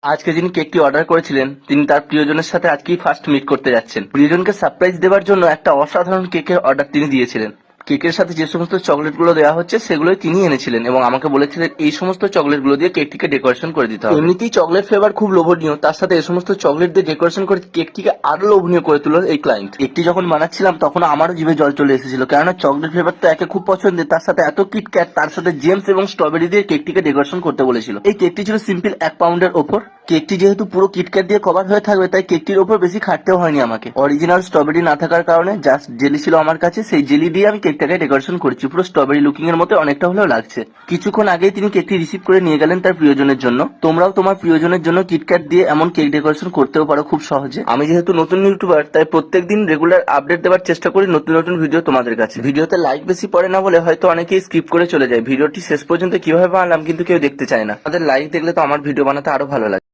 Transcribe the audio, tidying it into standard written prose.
আজকে যিনি কেকটি অর্ডার করেছিলেন তিনি তার প্রিয়জনের সাথে আজকেই ফার্স্ট মিট করতে যাচ্ছেন। প্রিয়জনকে সারপ্রাইজ দেওয়ার জন্য একটা অসাধারণ কেকের অর্ডার তিনি দিয়েছিলেন। কেকের সাথে যে সমস্ত চকলেটগুলো দেওয়া হচ্ছে সেগুলোই তিনি এনেছিলেন এবং আমাকে বলেছিলেন এই সমস্ত চকলেটগুলো দিয়ে কেকটিকে ডেকোরেশন করে দিতে হবে। এমনিতেই চকলেট ফ্লেভার খুব লোভনীয়, তার সাথে এই সমস্ত চকলেট দিয়ে ডেকোরেশন করে কেকটিকে আরো লোভনীয় করে তুলল এই ক্লায়েন্ট। কেকটি যখন বানাচ্ছিলাম তখন আমারও জিভে জল চলে এসেছিল, কেননা চকলেট ফ্লেভার তো একে খুব পছন্দের, তার সাথে এত কিটক্যাট, তার সাথে জেমস এবং স্ট্রবেরি দিয়ে কেকটিকে ডেকোরেশন করতে বলেছিল। এই কেকটি ছিল সিম্পল 1 পাউন্ডের ওপর। কেকটি যেহেতু পুরো কিটক্যাট দিয়ে কভার হয়ে থাকবে তাই কেকটির ওপর বেশি খাটতেও হয়নি আমাকে। অরিজিনাল স্ট্রবেরি না থাকার কারণে জাস্ট জেলি ছিল আমার কাছে, সেই জেলি দিয়ে আমি কেকটাকে ডেকোরেশন করেছি। পুরো স্ট্রবেরি লুকিং এর মতো অনেকটা হলেও লাগছে। কিছুক্ষণ আগেই তিনি কেকটি রিসিভ করে নিয়ে গেলেন তার প্রিয়জনের জন্য। তোমরাও তোমার প্রিয়জনের জন্য কিটক্যাট দিয়ে এমন কেক ডেকোরেশন করতেও পারো খুব সহজে। আমি যেহেতু নতুন ইউটিউবার তাই প্রত্যেকদিন রেগুলার আপডেট দেওয়ার চেষ্টা করি নতুন নতুন ভিডিও তোমাদের কাছে। ভিডিওতে লাইক বেশি পড়ে না বলে হয়তো অনেকেই স্কিপ করে চলে যায়। ভিডিওটি শেষ পর্যন্ত কিভাবে বানালাম কিন্তু কেউ দেখতে চায় না। তাদের লাইক দেখলে তো আমার ভিডিও বানাতে আরো ভালো লাগে।